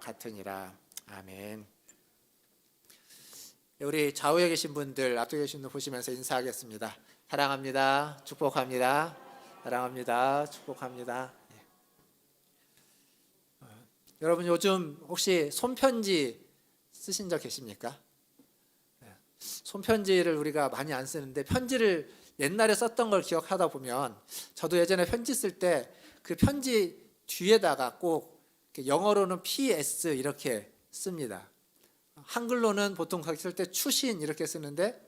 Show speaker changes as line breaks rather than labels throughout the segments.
같으니라. 아멘. 우리 좌우에 계신 분들, 앞쪽에 계신 분들 보시면서 인사하겠습니다. 사랑합니다. 축복합니다. 사랑합니다. 축복합니다. 여러분 요즘 혹시 손편지 쓰신 적 계십니까? 손편지를 우리가 많이 안 쓰는데 편지를 옛날에 썼던 걸 기억하다 보면 저도 예전에 편지 쓸 때 그 편지 뒤에다가 꼭 영어로는 PS 이렇게 씁니다. 한글로는 보통 거기 쓸 때 추신 이렇게 쓰는데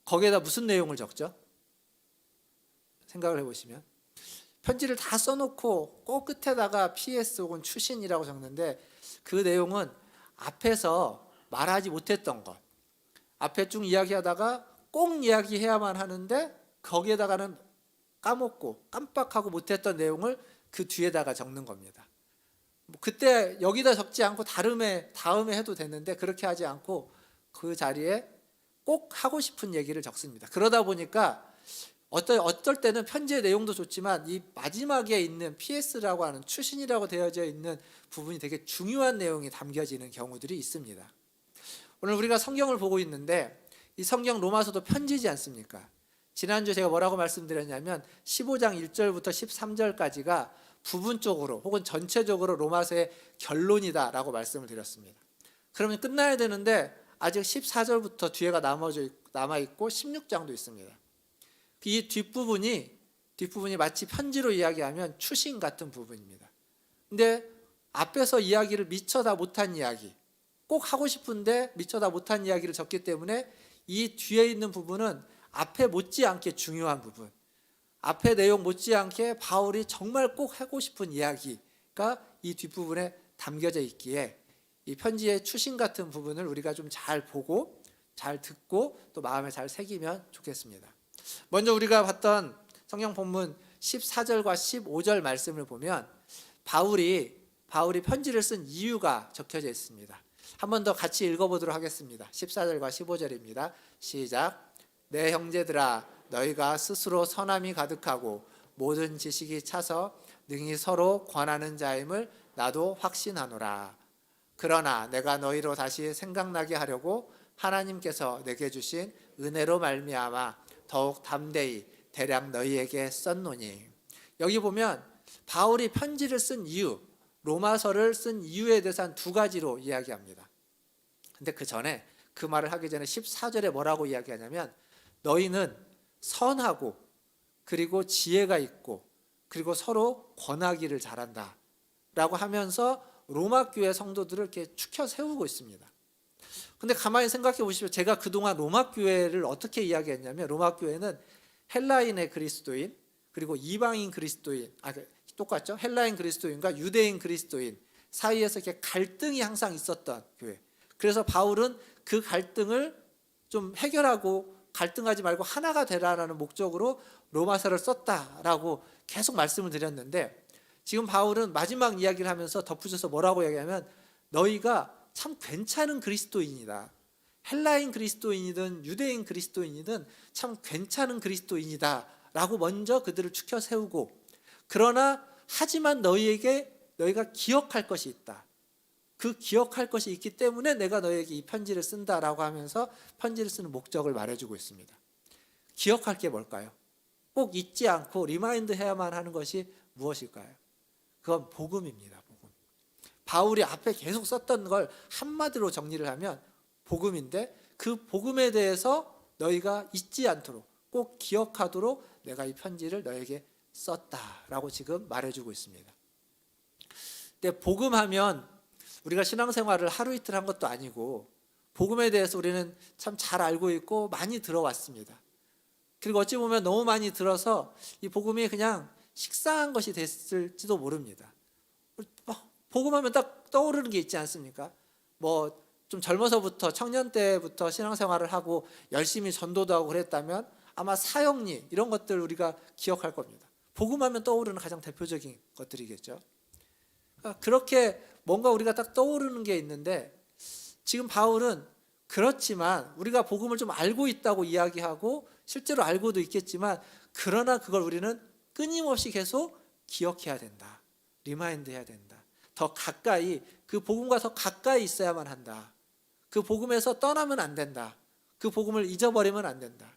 거기에다 무슨 내용을 적죠? 생각을 해보시면 편지를 다 써놓고 꼭 끝에다가 PS 혹은 추신이라고 적는데 그 내용은 앞에서 말하지 못했던 것, 앞에 쭉 이야기하다가 꼭 이야기해야만 하는데 거기에다가는 까먹고 깜빡하고 못했던 내용을 그 뒤에다가 적는 겁니다. 그때 여기다 적지 않고 다음에 해도 되는데 그렇게 하지 않고 그 자리에 꼭 하고 싶은 얘기를 적습니다. 그러다 보니까 어떨 때는 편지의 내용도 좋지만 이 마지막에 있는 PS라고 하는 추신이라고 되어져 있는 부분이 되게 중요한 내용이 담겨지는 경우들이 있습니다. 오늘 우리가 성경을 보고 있는데 이 성경 로마서도 편지지 않습니까? 지난주에 제가 뭐라고 말씀드렸냐면 15장 1절부터 13절까지가 부분적으로 혹은 전체적으로 로마서의 결론이다라고 말씀을 드렸습니다. 그러면 끝나야 되는데 아직 14절부터 뒤에가 남아있고 16장도 있습니다. 이 뒷부분이 마치 편지로 이야기하면 추신 같은 부분입니다. 근데 앞에서 이야기를 미처 다 못한 이야기, 꼭 하고 싶은데 미처 다 못한 이야기를 적기 때문에 이 뒤에 있는 부분은 앞에 못지않게 중요한 부분, 앞에 내용 못지않게 바울이 정말 꼭 하고 싶은 이야기가 이 뒷부분에 담겨져 있기에 이 편지의 추신 같은 부분을 우리가 좀 잘 보고 잘 듣고 또 마음에 잘 새기면 좋겠습니다. 먼저 우리가 봤던 성경 본문 14절과 15절 말씀을 보면 바울이 편지를 쓴 이유가 적혀져 있습니다. 한 번 더 같이 읽어보도록 하겠습니다. 14절과 15절입니다. 시작. 내 형제들아 너희가 스스로 선함이 가득하고 모든 지식이 차서 능히 서로 권하는 자임을 나도 확신하노라. 그러나 내가 너희로 다시 생각나게 하려고 하나님께서 내게 주신 은혜로 말미암아 더욱 담대히 대략 너희에게 썼노니. 여기 보면 바울이 편지를 쓴 이유, 로마서를 쓴 이유에 대해서 한 두 가지로 이야기합니다. 근데 그 전에 그 말을 하기 전에 14절에 뭐라고 이야기하냐면 너희는 선하고 그리고 지혜가 있고 그리고 서로 권하기를 잘한다 라고 하면서 로마 교회 성도들을 이렇게 축혀 세우고 있습니다. 근데 가만히 생각해 보시면 제가 그동안 로마 교회를 어떻게 이야기했냐면 로마 교회는 헬라인의 그리스도인 그리고 이방인 그리스도인, 똑같죠? 헬라인 그리스도인과 유대인 그리스도인 사이에서 이렇게 갈등이 항상 있었던 교회. 그래서 바울은 그 갈등을 좀 해결하고 갈등하지 말고 하나가 되라라는 목적으로 로마서를 썼다라고 계속 말씀을 드렸는데 지금 바울은 마지막 이야기를 하면서 덧붙여서 뭐라고 이야기하면 너희가 참 괜찮은 그리스도인이다. 헬라인 그리스도인이든 유대인 그리스도인이든 참 괜찮은 그리스도인이다 라고 먼저 그들을 축혀 세우고 그러나 하지만 너희가 기억할 것이 있다. 그 기억할 것이 있기 때문에 내가 너에게 이 편지를 쓴다라고 하면서 편지를 쓰는 목적을 말해주고 있습니다. 기억할 게 뭘까요? 꼭 잊지 않고 리마인드 해야만 하는 것이 무엇일까요? 그건 복음입니다. 복음. 바울이 앞에 계속 썼던 걸 한마디로 정리를 하면 복음인데 그 복음에 대해서 너희가 잊지 않도록 꼭 기억하도록 내가 이 편지를 너에게 썼다라고 지금 말해주고 있습니다. 근데 복음하면 우리가 신앙생활을 하루 이틀 한 것도 아니고 복음에 대해서 우리는 참 잘 알고 있고 많이 들어왔습니다. 그리고 어찌 보면 너무 많이 들어서 이 복음이 그냥 식상한 것이 됐을지도 모릅니다. 복음하면 딱 떠오르는 게 있지 않습니까? 뭐 좀 젊어서부터 청년 때부터 신앙생활을 하고 열심히 전도도 하고 그랬다면 아마 사역리 이런 것들 우리가 기억할 겁니다. 복음하면 떠오르는 가장 대표적인 것들이겠죠. 그렇게 뭔가 우리가 딱 떠오르는 게 있는데 지금 바울은 그렇지만 우리가 복음을 좀 알고 있다고 이야기하고 실제로 알고도 있겠지만 그러나 그걸 우리는 끊임없이 계속 기억해야 된다. 리마인드 해야 된다. 더 가까이 그 복음과 더 가까이 있어야만 한다. 그 복음에서 떠나면 안 된다. 그 복음을 잊어버리면 안 된다.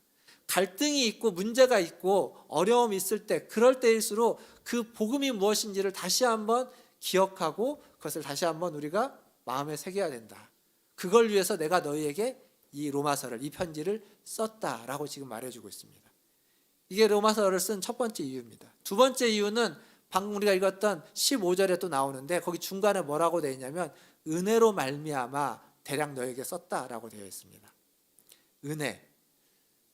갈등이 있고 문제가 있고 어려움이 있을 때, 그럴 때일수록 그 복음이 무엇인지를 다시 한번 기억하고 그것을 다시 한번 우리가 마음에 새겨야 된다. 그걸 위해서 내가 너희에게 이 로마서를, 이 편지를 썼다라고 지금 말해주고 있습니다. 이게 로마서를 쓴 첫 번째 이유입니다. 두 번째 이유는 방금 우리가 읽었던 15절에 또 나오는데, 거기 중간에 뭐라고 되어 있냐면 은혜로 말미암아 대략 너에게 썼다라고 되어 있습니다. 은혜.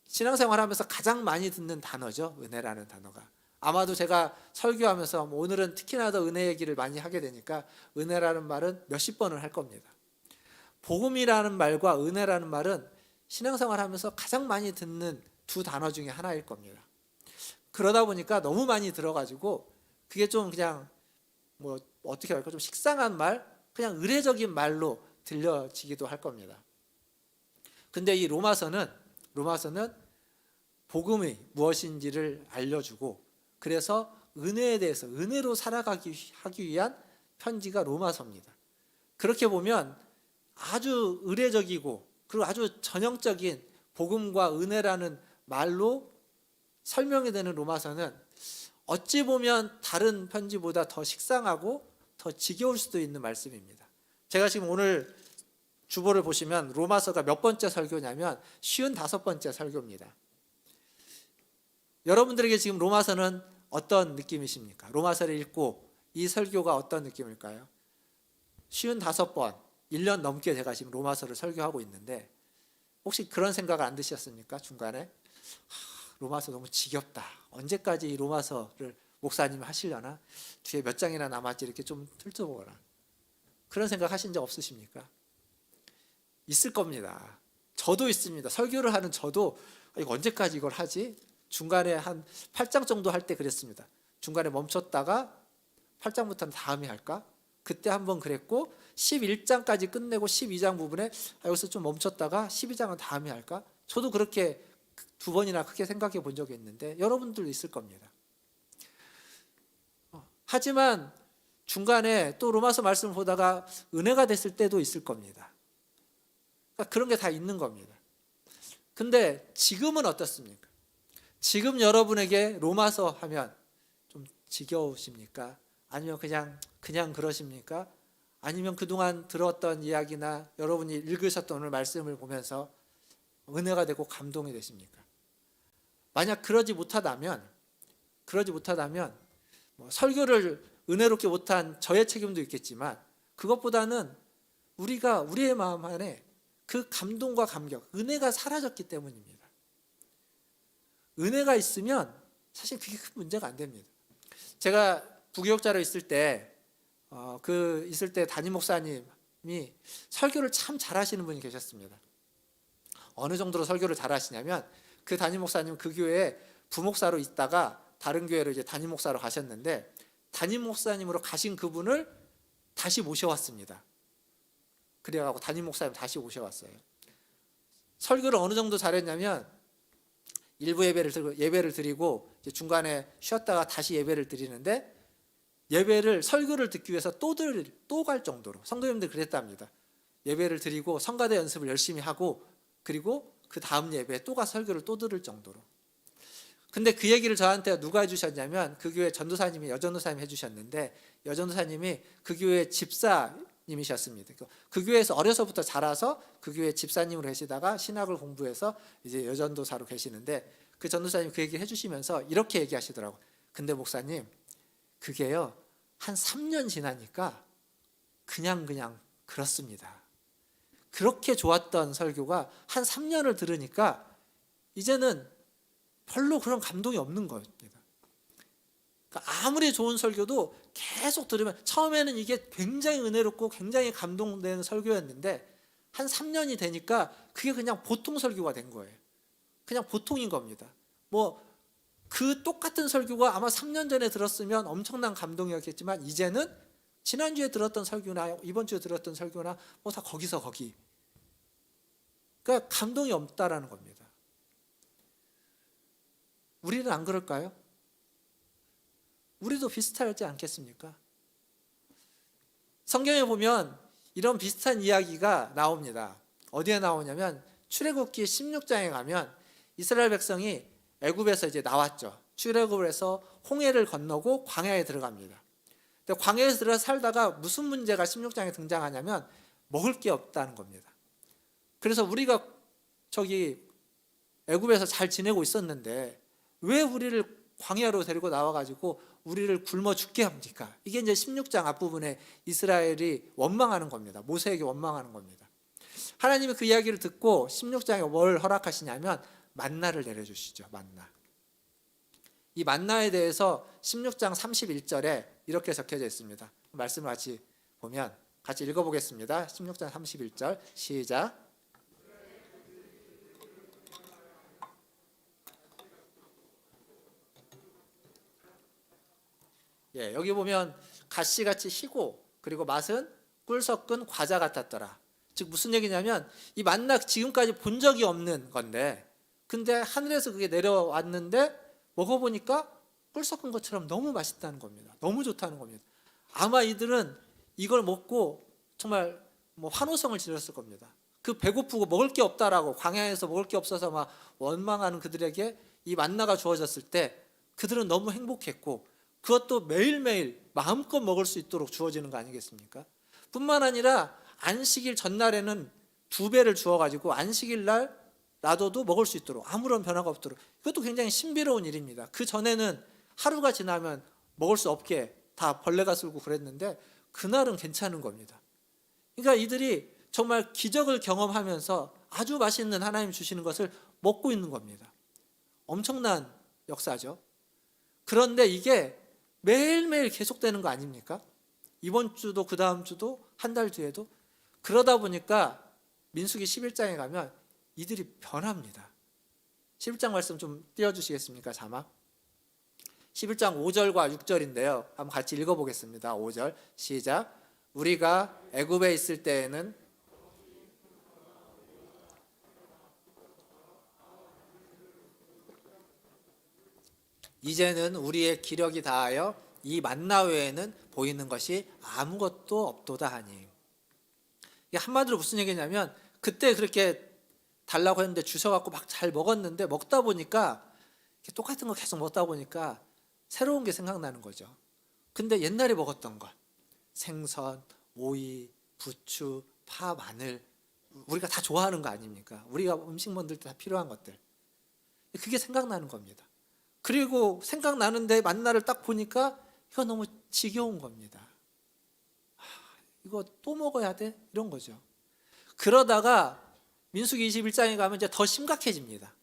신앙생활하면서 가장 많이 듣는 단어죠. 은혜라는 단어가. 아마도 제가 설교하면서 오늘은 특히나 더 은혜 얘기를 많이 하게 되니까 은혜라는 말은 몇십 번을 할 겁니다. 복음이라는 말과 은혜라는 말은 신앙생활하면서 가장 많이 듣는 두 단어 중에 하나일 겁니다. 그러다 보니까 너무 많이 들어가지고 그게 좀 그냥 뭐 어떻게 할까, 좀 식상한 말, 그냥 의례적인 말로 들려지기도 할 겁니다. 근데 이 로마서는 복음이 무엇인지를 알려주고, 그래서 은혜에 대해서 은혜로 살아가기 하기 위한 편지가 로마서입니다. 그렇게 보면 아주 의례적이고 그리고 아주 전형적인 복음과 은혜라는 말로 설명이 되는 로마서는 어찌 보면 다른 편지보다 더 식상하고 더 지겨울 수도 있는 말씀입니다. 제가 지금 오늘 주보를 보시면 로마서가 몇 번째 설교냐면 55번째 설교입니다. 여러분들에게 지금 로마서는 어떤 느낌이십니까? 로마서를 읽고 이 설교가 어떤 느낌일까요? 55번, 1년 넘게 제가 지금 로마서를 설교하고 있는데 혹시 그런 생각 안 드셨습니까? 중간에 로마서 너무 지겹다. 언제까지 이 로마서를 목사님이 하시려나? 뒤에 몇 장이나 남았지, 이렇게 좀 훑어보거나. 그런 생각 하신 적 없으십니까? 있을 겁니다. 저도 있습니다. 설교를 하는 저도 이거 언제까지 이걸 하지? 중간에 한 8장 정도 할 때 그랬습니다. 중간에 멈췄다가 8장부터는 다음에 할까? 그때 한번 그랬고 11장까지 끝내고 12장 부분에 여기서 좀 멈췄다가 12장은 다음에 할까? 저도 그렇게 두 번이나 크게 생각해 본 적이 있는데 여러분들도 있을 겁니다. 하지만 중간에 또 로마서 말씀을 보다가 은혜가 됐을 때도 있을 겁니다. 그러니까 그런 게 다 있는 겁니다. 근데 지금은 어떻습니까? 지금 여러분에게 로마서 하면 좀 지겨우십니까? 아니면 그냥 그러십니까? 아니면 그동안 들었던 이야기나 여러분이 읽으셨던 오늘 말씀을 보면서 은혜가 되고 감동이 되십니까? 만약 그러지 못하다면 뭐 설교를 은혜롭게 못한 저의 책임도 있겠지만, 그것보다는 우리가 우리의 마음 안에 그 감동과 감격, 은혜가 사라졌기 때문입니다. 은혜가 있으면 사실 그게 큰 문제가 안 됩니다. 제가 부교육자로 있을 때 담임 목사님이 설교를 참 잘하시는 분이 계셨습니다. 어느 정도로 설교를 잘하시냐면 그 담임 목사님 그 교회에 부목사로 있다가 다른 교회로 이제 담임 목사로 가셨는데, 담임 목사님으로 가신 그분을 다시 모셔왔습니다. 그래가지고 담임 목사님 다시 모셔왔어요. 설교를 어느 정도 잘했냐면 일부 예배를 드리고 이제 중간에 쉬었다가 다시 예배를 드리는데, 설교를 듣기 위해서 또 갈 정도로 성도님들 그랬답니다. 예배를 드리고 성가대 연습을 열심히 하고 그리고 그 다음 예배에 또 가서 설교를 또 들을 정도로. 근데 그 얘기를 저한테 누가 해주셨냐면 그 교회 전도사님이, 여전도사님이 해주셨는데, 여전도사님이 그 교회 집사님이셨습니다. 그 교회에서 어려서부터 자라서 그 교회 집사님으로 계시다가 신학을 공부해서 이제 여전도사로 계시는데, 그 전도사님이 그 얘기를 해주시면서 이렇게 얘기하시더라고요. 근데 목사님, 그게요 한 3년 지나니까 그냥 그렇습니다. 그렇게 좋았던 설교가 한 3년을 들으니까 이제는 별로 그런 감동이 없는 겁니다. 그러니까 아무리 좋은 설교도 계속 들으면, 처음에는 이게 굉장히 은혜롭고 굉장히 감동되는 설교였는데 한 3년이 되니까 그게 그냥 보통 설교가 된 거예요. 그냥 보통인 겁니다. 뭐 그 똑같은 설교가 아마 3년 전에 들었으면 엄청난 감동이었겠지만 이제는 지난주에 들었던 설교나 이번 주에 들었던 설교나 뭐 다 거기서 거기. 그러니까 감동이 없다라는 겁니다. 우리는 안 그럴까요? 우리도 비슷하지 않겠습니까? 성경에 보면 이런 비슷한 이야기가 나옵니다. 어디에 나오냐면 출애굽기 16장에 가면 이스라엘 백성이 애굽에서 이제 나왔죠. 출애굽을 해서 홍해를 건너고 광야에 들어갑니다. 근데 광야에서 들어 살다가 무슨 문제가 16장에 등장하냐면 먹을 게 없다는 겁니다. 그래서 우리가 저기 애굽에서 잘 지내고 있었는데 왜 우리를 광야로 데리고 나와가지고 우리를 굶어 죽게 합니까? 이게 이제 16장 앞부분에 이스라엘이 원망하는 겁니다. 모세에게 원망하는 겁니다. 하나님이 그 이야기를 듣고 16장에 뭘 허락하시냐면 만나를 내려주시죠. 만나. 이 만나에 대해서 16장 31절에 이렇게 적혀져 있습니다. 말씀을 같이 보면 같이 읽어보겠습니다. 16장 31절 시작. 여기 보면 가시같이 희고 그리고 맛은 꿀 섞은 과자 같았더라. 즉 무슨 얘기냐면 이 만나 지금까지 본 적이 없는 건데 근데 하늘에서 그게 내려왔는데 먹어보니까 꿀 섞은 것처럼 너무 맛있다는 겁니다. 너무 좋다는 겁니다. 아마 이들은 이걸 먹고 정말 환호성을 지렀을 겁니다. 그 배고프고 먹을 게 없다라고 광야에서 먹을 게 없어서 막 원망하는 그들에게 이 만나가 주어졌을 때 그들은 너무 행복했고 그것도 매일매일 마음껏 먹을 수 있도록 주어지는 거 아니겠습니까? 뿐만 아니라 안식일 전날에는 2배를 주어가지고 안식일 날 놔둬도 먹을 수 있도록 아무런 변화가 없도록 이것도 굉장히 신비로운 일입니다. 그 전에는 하루가 지나면 먹을 수 없게 다 벌레가 쓸고 그랬는데 그날은 괜찮은 겁니다. 그러니까 이들이 정말 기적을 경험하면서 아주 맛있는 하나님 주시는 것을 먹고 있는 겁니다. 엄청난 역사죠. 그런데 이게 매일매일 계속되는 거 아닙니까? 이번 주도 그 다음 주도 한 달 뒤에도 그러다 보니까 민수기 11장에 가면 이들이 변합니다. 11장 말씀 좀 띄워주시겠습니까? 자막 11장 5절과 6절인데요. 한번 같이 읽어보겠습니다. 5절 시작. 우리가 애굽에 있을 때에는 이제는 우리의 기력이 다하여 이 만나 외에는 보이는 것이 아무것도 없도다 하니. 이게 한마디로 무슨 얘기냐면 그때 그렇게 달라고 했는데 주셔갖고 막 잘 먹었는데 먹다 보니까 똑같은 거 계속 먹다 보니까 새로운 게 생각나는 거죠. 근데 옛날에 먹었던 것 생선, 오이, 부추, 파, 마늘 우리가 다 좋아하는 거 아닙니까? 우리가 음식 만들 때 다 필요한 것들 그게 생각나는 겁니다. 그리고 생각나는데 만나를 딱 보니까 이거 너무 지겨운 겁니다. 이거 또 먹어야 돼? 이런 거죠. 그러다가 민수기 21장에 가면 이제 더 심각해집니다.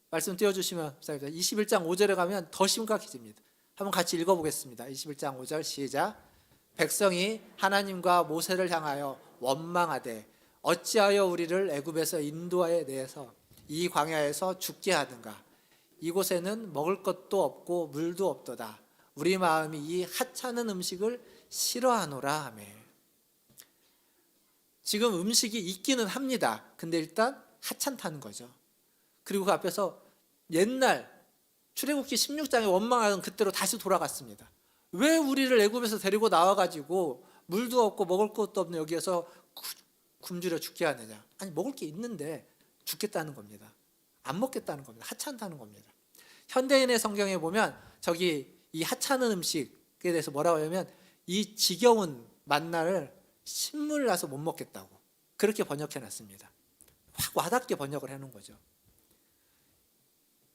말씀 띄워주시면 21장 5절에 가면 더 심각해집니다. 한번 같이 읽어보겠습니다. 21장 5절 시작. 백성이 하나님과 모세를 향하여 원망하되 어찌하여 우리를 애굽에서 인도하여 내서 이 광야에서 죽게 하는가. 이곳에는 먹을 것도 없고 물도 없도다. 우리 마음이 이 하찮은 음식을 싫어하노라 하며. 지금 음식이 있기는 합니다. 근데 일단 하찮다는 거죠. 그리고 그 앞에서 옛날 출애굽기 16장에 원망하던 그때로 다시 돌아갔습니다. 왜 우리를 애굽에서 데리고 나와가지고 물도 없고 먹을 것도 없는 여기에서 굶주려 죽게 하느냐. 아니 먹을 게 있는데 죽겠다는 겁니다. 안 먹겠다는 겁니다. 하찮다는 겁니다. 현대인의 성경에 보면 저기 이 하찮은 음식에 대해서 뭐라고 하냐면 이 지겨운 만나를 신물 나서 못 먹겠다고 그렇게 번역해놨습니다. 확 와닿게 번역을 해놓은 거죠.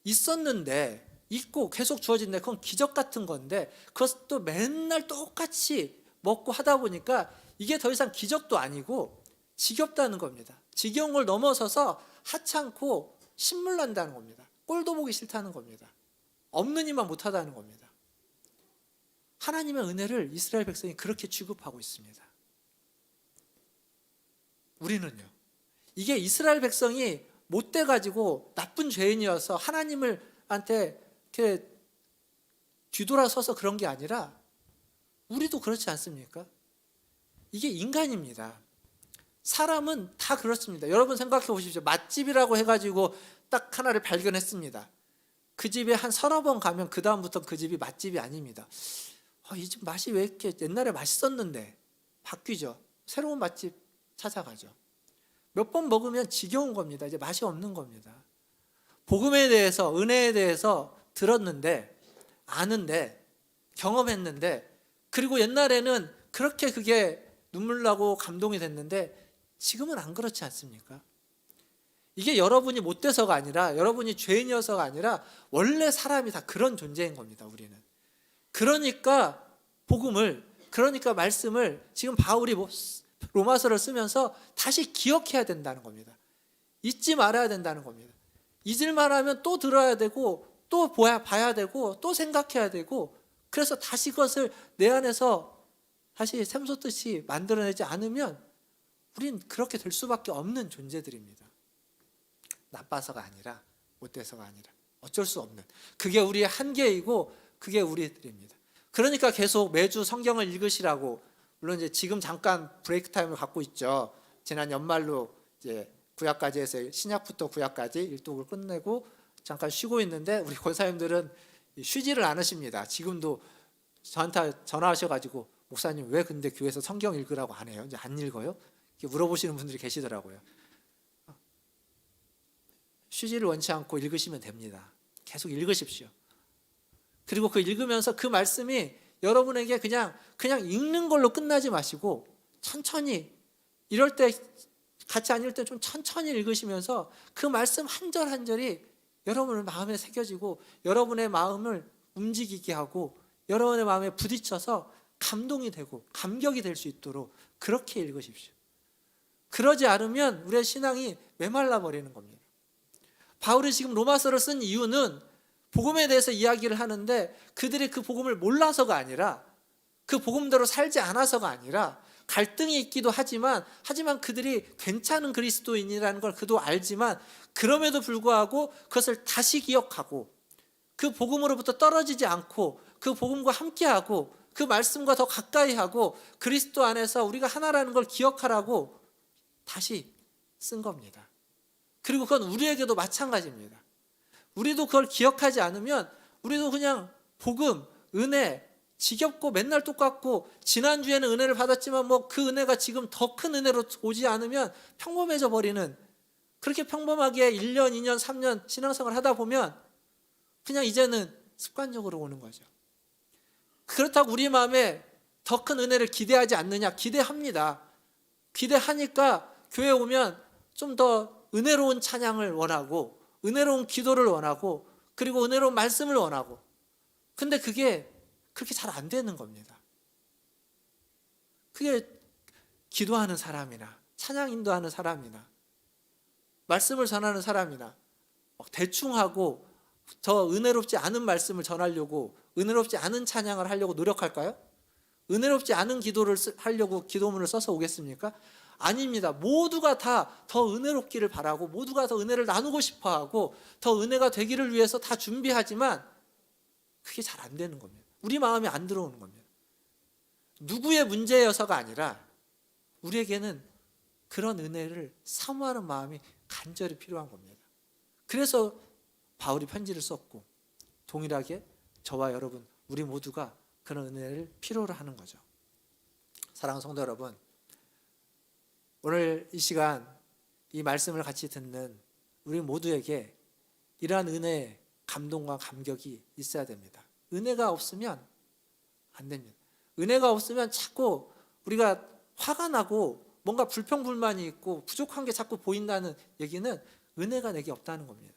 있었는데 있고 계속 주어진데 그건 기적 같은 건데 그것도 맨날 똑같이 먹고 하다 보니까 이게 더 이상 기적도 아니고 지겹다는 겁니다. 지겨운 걸 넘어서서 하찮고 신물 난다는 겁니다. 꼴도 보기 싫다는 겁니다. 없는 이만 못하다는 겁니다. 하나님의 은혜를 이스라엘 백성이 그렇게 취급하고 있습니다. 우리는요. 이게 이스라엘 백성이 못돼가지고 나쁜 죄인이어서 하나님한테 이렇게 뒤돌아서서 그런 게 아니라 우리도 그렇지 않습니까? 이게 인간입니다. 사람은 다 그렇습니다. 여러분 생각해 보십시오. 맛집이라고 해가지고 딱 하나를 발견했습니다. 그 집에 한 서너 번 가면 그 다음부터 그 집이 맛집이 아닙니다. 이 집 맛이 왜 이렇게 옛날에 맛있었는데 바뀌죠. 새로운 맛집 찾아가죠. 몇 번 먹으면 지겨운 겁니다. 이제 맛이 없는 겁니다. 복음에 대해서, 은혜에 대해서 들었는데, 아는데, 경험했는데, 그리고 옛날에는 그렇게 그게 눈물 나고 감동이 됐는데 지금은 안 그렇지 않습니까? 이게 여러분이 못돼서가 아니라, 여러분이 죄인이어서가 아니라 원래 사람이 다 그런 존재인 겁니다. 우리는. 그러니까 복음을, 그러니까 말씀을 지금 바울이 로마서를 쓰면서 다시 기억해야 된다는 겁니다. 잊지 말아야 된다는 겁니다. 잊을만 하면 또 들어야 되고, 또 봐야 되고, 또 생각해야 되고, 그래서 다시 그것을 내 안에서 다시 샘솟듯이 만들어내지 않으면 우린 그렇게 될 수밖에 없는 존재들입니다. 나빠서가 아니라, 못돼서가 아니라, 어쩔 수 없는, 그게 우리의 한계이고 그게 우리들입니다. 그러니까 계속 매주 성경을 읽으시라고, 물론 이제 지금 잠깐 브레이크 타임을 갖고 있죠. 지난 연말로 이제 구약까지 해서 신약부터 구약까지 일독을 끝내고 잠깐 쉬고 있는데, 우리 권사님들은 쉬지를 않으십니다. 지금도 저한테 전화하셔가지고 목사님 왜 근데 교회에서 성경 읽으라고 안 해요? 이제 안 읽어요? 이렇게 물어보시는 분들이 계시더라고요. 쉬지를 원치 않고 읽으시면 됩니다. 계속 읽으십시오. 그리고 그 읽으면서 그 말씀이 여러분에게 그냥 읽는 걸로 끝나지 마시고 천천히, 이럴 때 같이 안 읽을 때 좀 천천히 읽으시면서 그 말씀 한 절 한 절이 여러분의 마음에 새겨지고 여러분의 마음을 움직이게 하고 여러분의 마음에 부딪혀서 감동이 되고 감격이 될 수 있도록 그렇게 읽으십시오. 그러지 않으면 우리의 신앙이 메말라 버리는 겁니다. 바울이 지금 로마서를 쓴 이유는 복음에 대해서 이야기를 하는데 그들이 그 복음을 몰라서가 아니라, 그 복음대로 살지 않아서가 아니라, 갈등이 있기도 하지만 그들이 괜찮은 그리스도인이라는 걸 그도 알지만 그럼에도 불구하고 그것을 다시 기억하고 그 복음으로부터 떨어지지 않고 그 복음과 함께하고 그 말씀과 더 가까이 하고 그리스도 안에서 우리가 하나라는 걸 기억하라고 다시 쓴 겁니다. 그리고 그건 우리에게도 마찬가지입니다. 우리도 그걸 기억하지 않으면 우리도 그냥 복음, 은혜, 지겹고 맨날 똑같고, 지난주에는 은혜를 받았지만 뭐 그 은혜가 지금 더 큰 은혜로 오지 않으면 평범해져 버리는, 그렇게 평범하게 1년, 2년, 3년 신앙생활 하다 보면 그냥 이제는 습관적으로 오는 거죠. 그렇다고 우리 마음에 더 큰 은혜를 기대하지 않느냐? 기대합니다. 기대하니까 교회 오면 좀 더 은혜로운 찬양을 원하고, 은혜로운 기도를 원하고, 그리고 은혜로운 말씀을 원하고. 근데 그게 그렇게 잘 안 되는 겁니다. 그게 기도하는 사람이나 찬양 인도하는 사람이나 말씀을 전하는 사람이나 대충 하고 더 은혜롭지 않은 말씀을 전하려고, 은혜롭지 않은 찬양을 하려고 노력할까요? 은혜롭지 않은 기도를 하려고 기도문을 써서 오겠습니까? 아닙니다. 모두가 다 더 은혜롭기를 바라고, 모두가 더 은혜를 나누고 싶어하고, 더 은혜가 되기를 위해서 다 준비하지만 그게 잘 안 되는 겁니다. 우리 마음에 안 들어오는 겁니다. 누구의 문제여서가 아니라 우리에게는 그런 은혜를 사모하는 마음이 간절히 필요한 겁니다. 그래서 바울이 편지를 썼고, 동일하게 저와 여러분, 우리 모두가 그런 은혜를 필요로 하는 거죠. 사랑하는 성도 여러분, 오늘 이 시간 이 말씀을 같이 듣는 우리 모두에게 이러한 은혜의 감동과 감격이 있어야 됩니다. 은혜가 없으면 안 됩니다. 은혜가 없으면 자꾸 우리가 화가 나고 뭔가 불평불만이 있고 부족한 게 자꾸 보인다는 얘기는 은혜가 내게 없다는 겁니다.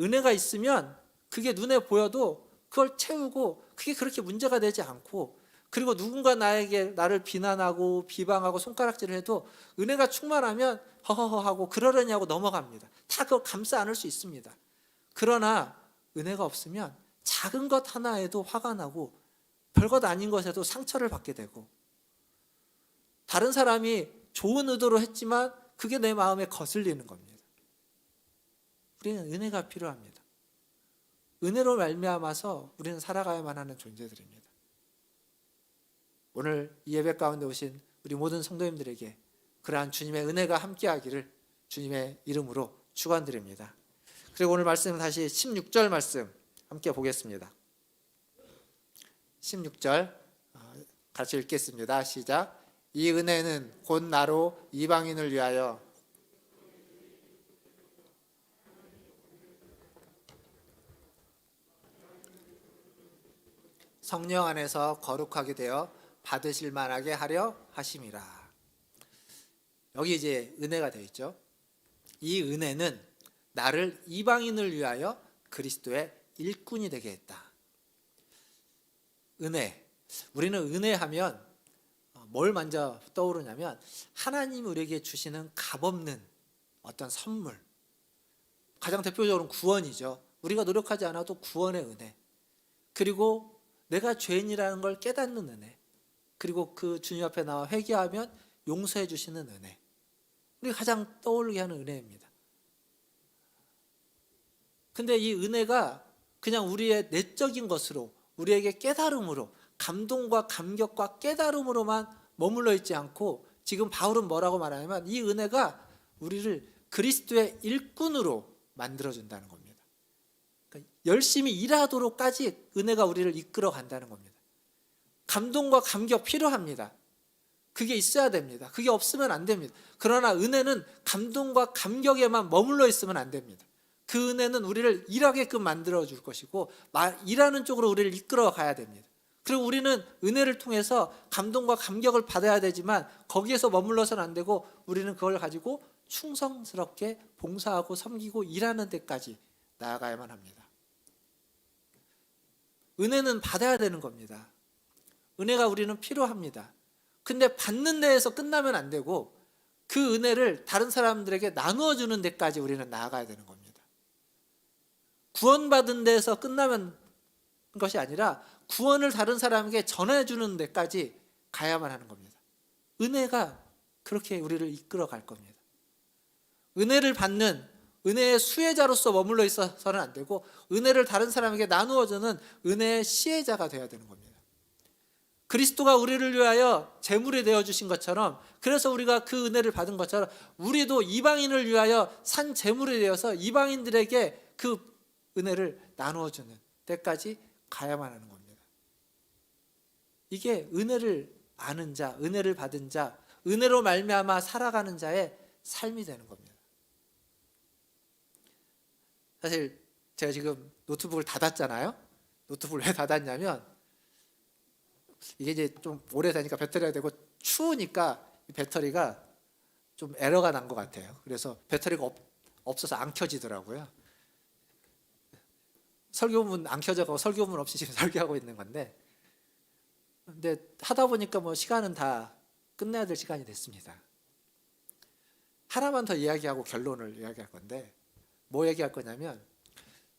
은혜가 있으면 그게 눈에 보여도 그걸 채우고 그게 그렇게 문제가 되지 않고, 그리고 누군가 나를 비난하고 비방하고 손가락질을 해도 은혜가 충만하면 허허허하고 그러려냐고 넘어갑니다. 다 그걸 감싸 안을 수 있습니다. 그러나 은혜가 없으면 작은 것 하나에도 화가 나고 별것 아닌 것에도 상처를 받게 되고, 다른 사람이 좋은 의도로 했지만 그게 내 마음에 거슬리는 겁니다. 우리는 은혜가 필요합니다. 은혜로 말미암아서 우리는 살아가야만 하는 존재들입니다. 오늘 이 예배 가운데 오신 우리 모든 성도님들에게 그러한 주님의 은혜가 함께하기를 주님의 이름으로 축원드립니다. 그리고 오늘 말씀 다시 16절 말씀 함께 보겠습니다. 16절 같이 읽겠습니다. 시작. 이 은혜는 곧 나로 이방인을 위하여 성령 안에서 거룩하게 되어 받으실 만하게 하려 하심이라. 여기 이제 은혜가 되어 있죠. 이 은혜는 나를 이방인을 위하여 그리스도의 일꾼이 되게 했다. 은혜. 우리는 은혜하면 뭘 먼저 떠오르냐면 하나님이 우리에게 주시는 값없는 어떤 선물. 가장 대표적으로는 구원이죠. 우리가 노력하지 않아도 구원의 은혜. 그리고 내가 죄인이라는 걸 깨닫는 은혜. 그리고 그 주님 앞에 나와 회개하면 용서해 주시는 은혜. 우리가 가장 떠오르게 하는 은혜입니다. 근데 이 은혜가 그냥 우리의 내적인 것으로, 우리에게 깨달음으로, 감동과 감격과 깨달음으로만 머물러 있지 않고, 지금 바울은 뭐라고 말하냐면 이 은혜가 우리를 그리스도의 일꾼으로 만들어준다는 겁니다. 그러니까 열심히 일하도록까지 은혜가 우리를 이끌어 간다는 겁니다. 감동과 감격 필요합니다. 그게 있어야 됩니다. 그게 없으면 안 됩니다. 그러나 은혜는 감동과 감격에만 머물러 있으면 안 됩니다. 그 은혜는 우리를 일하게끔 만들어 줄 것이고 일하는 쪽으로 우리를 이끌어 가야 됩니다. 그리고 우리는 은혜를 통해서 감동과 감격을 받아야 되지만 거기에서 머물러서는 안 되고 우리는 그걸 가지고 충성스럽게 봉사하고 섬기고 일하는 데까지 나아가야만 합니다. 은혜는 받아야 되는 겁니다. 은혜가 우리는 필요합니다. 근데 받는 데에서 끝나면 안 되고 그 은혜를 다른 사람들에게 나누어 주는 데까지 우리는 나아가야 되는 겁니다. 구원받은 데에서 끝나면 것이 아니라 구원을 다른 사람에게 전해주는 데까지 가야만 하는 겁니다. 은혜가 그렇게 우리를 이끌어 갈 겁니다. 은혜를 받는 은혜의 수혜자로서 머물러 있어서는 안 되고 은혜를 다른 사람에게 나누어 주는 은혜의 시혜자가 되어야 되는 겁니다. 그리스도가 우리를 위하여 제물이 되어주신 것처럼, 그래서 우리가 그 은혜를 받은 것처럼 우리도 이방인을 위하여 산 제물이 되어서 이방인들에게 그 은혜를 나누어주는 때까지 가야만 하는 겁니다. 이게 은혜를 아는 자, 은혜를 받은 자, 은혜로 말미암아 살아가는 자의 삶이 되는 겁니다. 사실 제가 지금 노트북을 닫았잖아요. 노트북을 왜 닫았냐면 이게 이제 좀 오래되니까 배터리가 되고 추우니까 이 배터리가 좀 에러가 난 것 같아요. 그래서 배터리가 없어서 안 켜지더라고요. 설교문 안 켜져가고 설교문 없이 지금 설교하고 있는 건데, 근데 하다 보니까 뭐 시간은 다 끝내야 될 시간이 됐습니다. 하나만 더 이야기하고 결론을 이야기할 건데, 뭐 얘기할 거냐면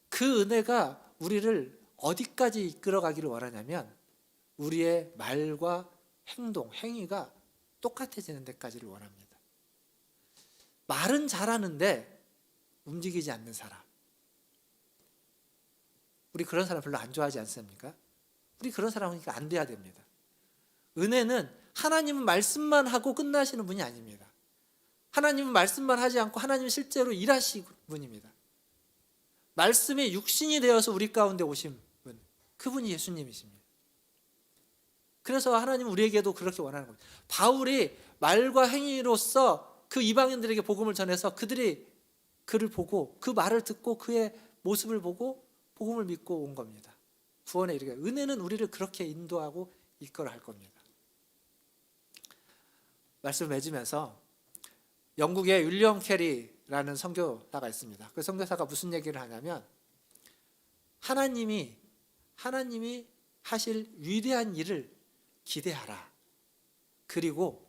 그 은혜가 우리를 어디까지 이끌어가기를 원하냐면 우리의 말과 행동, 행위가 똑같아지는 데까지를 원합니다. 말은 잘하는데 움직이지 않는 사람, 우리 그런 사람 별로 안 좋아하지 않습니까? 우리 그런 사람이니까 안 돼야 됩니다. 은혜는 하나님은 말씀만 하고 끝나시는 분이 아닙니다. 하나님은 말씀만 하지 않고 하나님은 실제로 일하시는 분입니다. 말씀이 육신이 되어서 우리 가운데 오신 분, 그분이 예수님이십니다. 그래서 하나님은 우리에게도 그렇게 원하는 겁니다. 바울이 말과 행위로서 그 이방인들에게 복음을 전해서 그들이 그를 보고 그 말을 듣고 그의 모습을 보고 복음을 믿고 온 겁니다. 구원에 이르게. 은혜는 우리를 그렇게 인도하고 이끌어 갈 겁니다. 말씀을 맺으면서 영국의 윌리엄 캐리라는 선교사가 있습니다. 그 선교사가 무슨 얘기를 하냐면 하나님이 하실 위대한 일을 기대하라. 그리고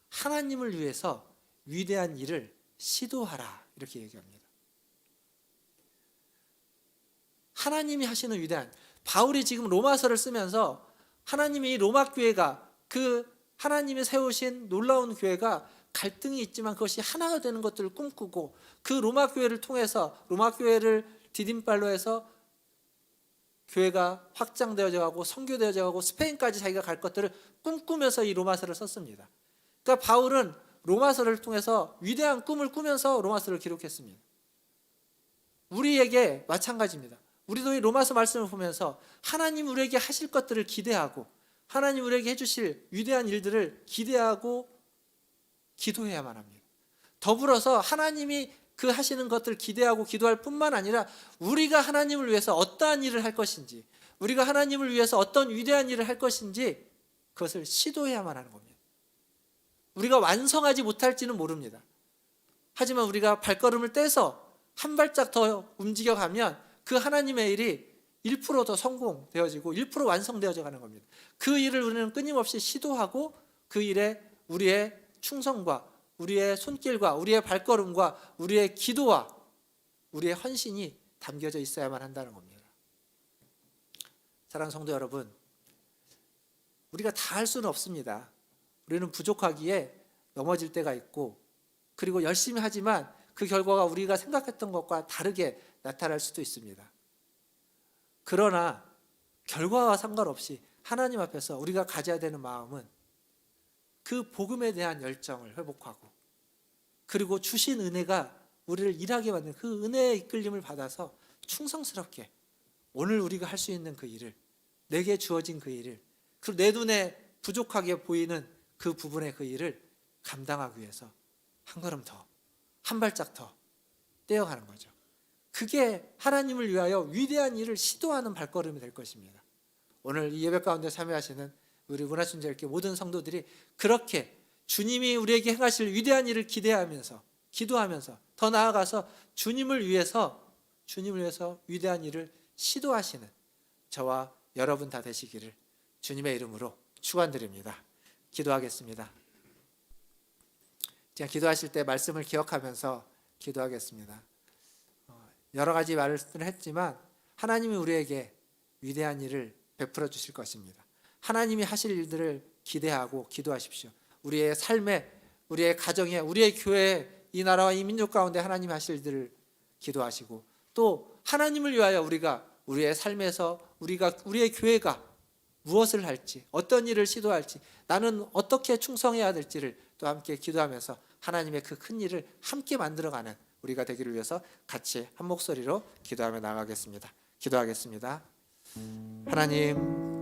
하나님을 위해서 위대한 일을 시도하라. 이렇게 얘기합니다. 하나님이 하시는 위대한, 바울이 지금 로마서를 쓰면서 하나님이 로마 교회가, 그 하나님이 세우신 놀라운 교회가 갈등이 있지만 그것이 하나가 되는 것들을 꿈꾸고 그 로마 교회를 통해서 로마 교회를 디딤발로 해서 교회가 확장되어져 가고 선교되어져 가고 스페인까지 자기가 갈 것들을 꿈꾸면서 이 로마서를 썼습니다. 그러니까 바울은 로마서를 통해서 위대한 꿈을 꾸면서 로마서를 기록했습니다. 우리에게 마찬가지입니다. 우리도 이 로마서 말씀을 보면서 하나님 우리에게 하실 것들을 기대하고 하나님 우리에게 해주실 위대한 일들을 기대하고 기도해야만 합니다. 더불어서 하나님이 그 하시는 것들을 기대하고 기도할 뿐만 아니라 우리가 하나님을 위해서 어떠한 일을 할 것인지, 우리가 하나님을 위해서 어떤 위대한 일을 할 것인지 그것을 시도해야만 하는 겁니다. 우리가 완성하지 못할지는 모릅니다. 하지만 우리가 발걸음을 떼서 한 발짝 더 움직여가면 그 하나님의 일이 1% 더 성공되어지고 1% 완성되어져 가는 겁니다. 그 일을 우리는 끊임없이 시도하고 그 일에 우리의 충성과 우리의 손길과 우리의 발걸음과 우리의 기도와 우리의 헌신이 담겨져 있어야만 한다는 겁니다. 사랑하는 성도 여러분, 우리가 다 할 수는 없습니다. 우리는 부족하기에 넘어질 때가 있고, 그리고 열심히 하지만 그 결과가 우리가 생각했던 것과 다르게 나타날 수도 있습니다. 그러나 결과와 상관없이 하나님 앞에서 우리가 가져야 되는 마음은 그 복음에 대한 열정을 회복하고, 그리고 주신 은혜가 우리를 일하게 만드는 그 은혜의 이끌림을 받아서 충성스럽게 오늘 우리가 할 수 있는 그 일을, 내게 주어진 그 일을, 그리고 내 눈에 부족하게 보이는 그 부분의 그 일을 감당하기 위해서 한 걸음 더, 한 발짝 더 떼어가는 거죠. 그게 하나님을 위하여 위대한 일을 시도하는 발걸음이 될 것입니다. 오늘 이 예배 가운데 참여하시는 우리 문화순절교 모든 성도들이 그렇게 주님이 우리에게 행하실 위대한 일을 기대하면서, 기도하면서 더 나아가서 주님을 위해서 위대한 일을 시도하시는 저와 여러분 다 되시기를 주님의 이름으로 축원드립니다. 기도하겠습니다. 제가 기도하실 때 말씀을 기억하면서 기도하겠습니다. 여러 가지 말씀을 했지만 하나님이 우리에게 위대한 일을 베풀어 주실 것입니다. 하나님이 하실 일들을 기대하고 기도하십시오. 우리의 삶에, 우리의 가정에, 우리의 교회에, 이 나라와 이 민족 가운데 하나님이 하실 일들을 기도하시고, 또 하나님을 위하여 우리가 우리의 삶에서 우리의 교회가 무엇을 할지, 어떤 일을 시도할지, 나는 어떻게 충성해야 될지를 또 함께 기도하면서 하나님의 그 큰 일을 함께 만들어가는 우리가 되기를 위해서 같이 한 목소리로 기도하며 나가겠습니다. 기도하겠습니다. 하나님,